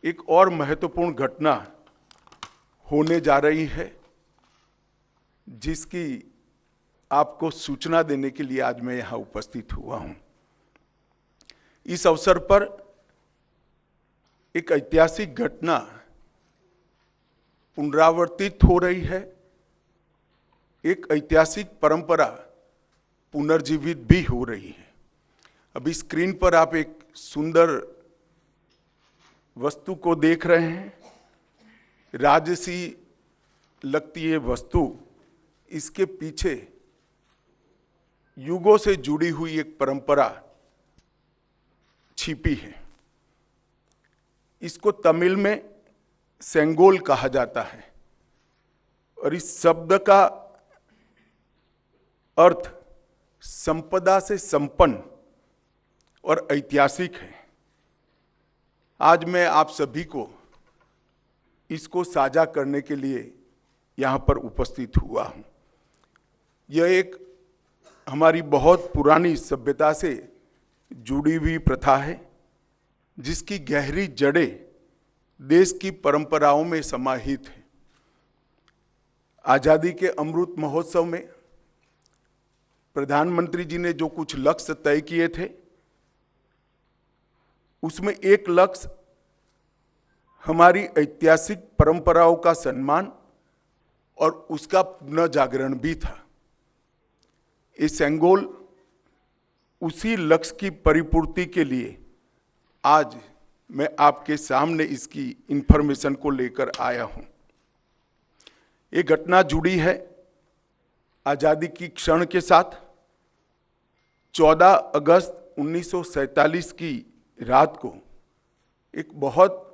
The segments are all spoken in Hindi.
एक और महत्वपूर्ण घटना होने जा रही है, जिसकी आपको सूचना देने के लिए आज मैं यहाँ उपस्थित हुआ हूँ। इस अवसर पर एक ऐतिहासिक घटना पुनरावर्तित हो रही है, एक ऐतिहासिक परंपरा पुनर्जीवित भी हो रही है। अभी स्क्रीन पर आप एक सुंदर वस्तु को देख रहे हैं, राजसी लगती है वस्तु। इसके पीछे युगों से जुड़ी हुई एक परंपरा छिपी है। इसको तमिल में सेंगोल कहा जाता है और इस शब्द का अर्थ संपदा से संपन्न और ऐतिहासिक है। आज मैं आप सभी को इसको साझा करने के लिए यहाँ पर उपस्थित हुआ हूँ। यह एक हमारी बहुत पुरानी सभ्यता से जुड़ी हुई प्रथा है, जिसकी गहरी जड़ें देश की परंपराओं में समाहित है। आजादी के अमृत महोत्सव में प्रधानमंत्री जी ने जो कुछ लक्ष्य तय किए थे, उसमें एक लक्ष्य हमारी ऐतिहासिक परंपराओं का सम्मान और उसका पुनः जागरण भी था। ये सेंगोल उसी लक्ष्य की परिपूर्ति के लिए आज मैं आपके सामने इसकी इंफॉर्मेशन को लेकर आया हूं। ये घटना जुड़ी है आजादी की क्षण के साथ। 14 अगस्त 1947 की रात को एक बहुत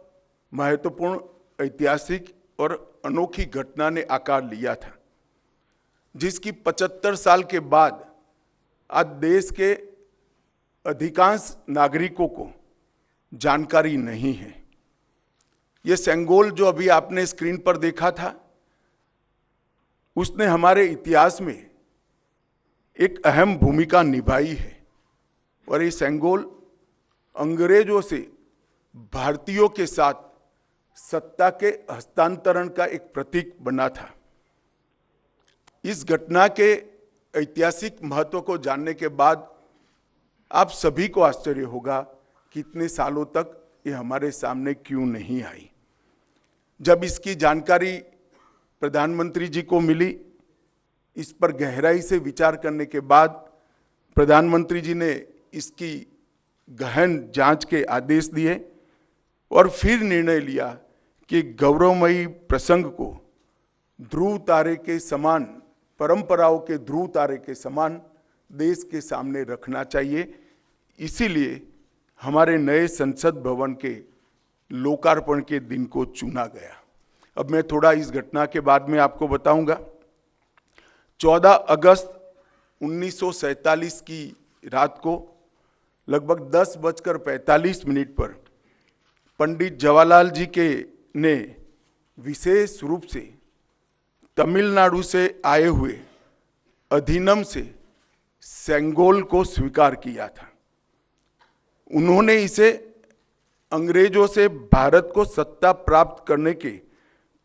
महत्वपूर्ण ऐतिहासिक और अनोखी घटना ने आकार लिया था, जिसकी 75 साल के बाद आज देश के अधिकांश नागरिकों को जानकारी नहीं है। यह सेंगोल जो अभी आपने स्क्रीन पर देखा था, उसने हमारे इतिहास में एक अहम भूमिका निभाई है और ये सेंगोल अंग्रेजों से भारतीयों के साथ सत्ता के हस्तांतरण का एक प्रतीक बना था। इस घटना के ऐतिहासिक महत्व को जानने के बाद आप सभी को आश्चर्य होगा कि इतने सालों तक ये हमारे सामने क्यों नहीं आई। जब इसकी जानकारी प्रधानमंत्री जी को मिली, इस पर गहराई से विचार करने के बाद प्रधानमंत्री जी ने इसकी गहन जांच के आदेश दिए और फिर निर्णय लिया कि गौरवमयी प्रसंग को ध्रुव तारे के समान, परंपराओं के ध्रुव तारे के समान देश के सामने रखना चाहिए। इसीलिए हमारे नए संसद भवन के लोकार्पण के दिन को चुना गया। अब मैं थोड़ा इस घटना के बाद में आपको बताऊंगा। 14 अगस्त 1947 की रात को लगभग 10:45 पर पंडित जवाहरलाल जी के ने विशेष रूप से तमिलनाडु से आए हुए अधिनम से सेंगोल को स्वीकार किया था। उन्होंने इसे अंग्रेजों से भारत को सत्ता प्राप्त करने के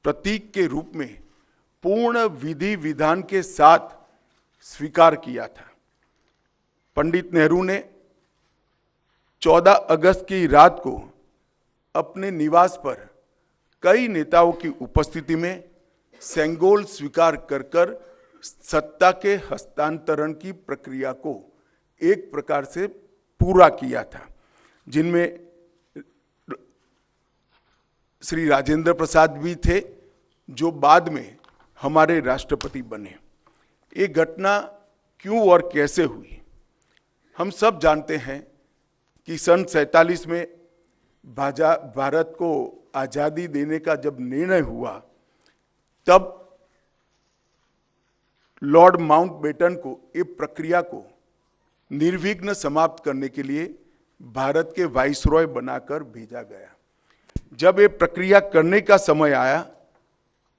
प्रतीक के रूप में पूर्ण विधि विधान के साथ स्वीकार किया था। पंडित नेहरू ने 14 अगस्त की रात को अपने निवास पर कई नेताओं की उपस्थिति में सेंगोल स्वीकार कर सत्ता के हस्तांतरण की प्रक्रिया को एक प्रकार से पूरा किया था, जिनमें श्री राजेंद्र प्रसाद भी थे, जो बाद में हमारे राष्ट्रपति बने। ये घटना क्यों और कैसे हुई, हम सब जानते हैं कि सन 47 में भारत को आज़ादी देने का जब निर्णय हुआ, तब लॉर्ड माउंटबेटन को ये प्रक्रिया को निर्विघ्न समाप्त करने के लिए भारत के वाइसरॉय बनाकर भेजा गया। जब ये प्रक्रिया करने का समय आया,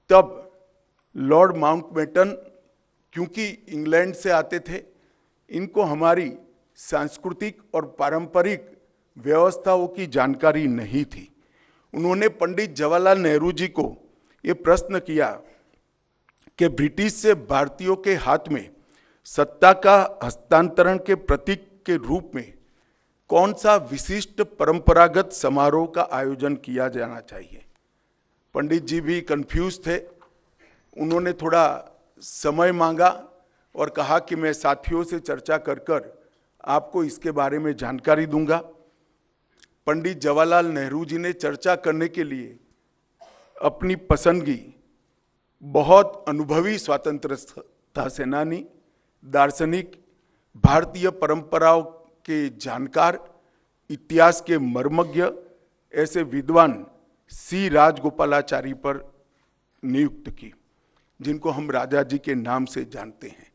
तब लॉर्ड माउंटबेटन क्योंकि इंग्लैंड से आते थे, इनको हमारी सांस्कृतिक और पारंपरिक व्यवस्थाओं की जानकारी नहीं थी। उन्होंने पंडित जवाहरलाल नेहरू जी को ये प्रश्न किया कि ब्रिटिश से भारतीयों के हाथ में सत्ता का हस्तांतरण के प्रतीक के रूप में कौन सा विशिष्ट परंपरागत समारोह का आयोजन किया जाना चाहिए। पंडित जी भी कंफ्यूज थे। उन्होंने थोड़ा समय मांगा और कहा कि मैं साथियों से चर्चा कर आपको इसके बारे में जानकारी दूंगा। पंडित जवाहरलाल नेहरू जी ने चर्चा करने के लिए अपनी पसंदगी बहुत अनुभवी स्वतंत्रता सेनानी, दार्शनिक, भारतीय परंपराओं के जानकार, इतिहास के मर्मज्ञ ऐसे विद्वान सी राजगोपालाचारी पर नियुक्त की, जिनको हम राजा जी के नाम से जानते हैं।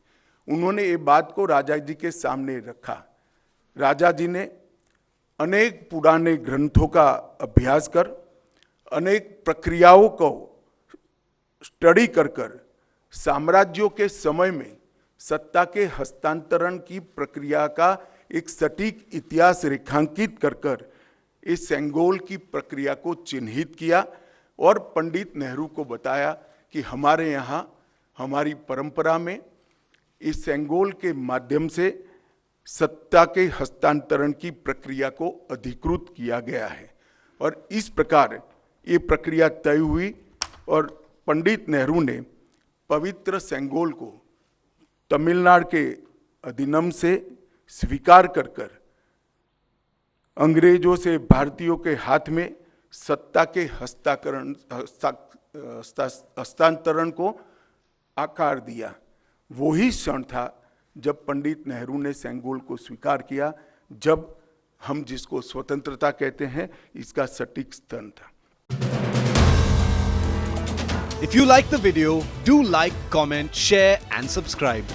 उन्होंने ये बात को राजा जी के सामने रखा। राजा जी ने अनेक पुराने ग्रंथों का अभ्यास कर, अनेक प्रक्रियाओं को स्टडी कर साम्राज्यों के समय में सत्ता के हस्तांतरण की प्रक्रिया का एक सटीक इतिहास रेखांकित कर इस सेंगोल की प्रक्रिया को चिन्हित किया और पंडित नेहरू को बताया कि हमारे यहाँ हमारी परंपरा में इस सेंगोल के माध्यम से सत्ता के हस्तांतरण की प्रक्रिया को अधिकृत किया गया है। और इस प्रकार ये प्रक्रिया तय हुई और पंडित नेहरू ने पवित्र सेंगोल को तमिलनाडु के अधिनियम से स्वीकार कर अंग्रेजों से भारतीयों के हाथ में सत्ता के हस्तांतरण को आकार दिया। वही क्षण था जब पंडित नेहरू ने सेंगोल को स्वीकार किया, जब हम जिसको स्वतंत्रता कहते हैं इसका सटीक स्तन था। If you like the video, do like, comment, share and subscribe.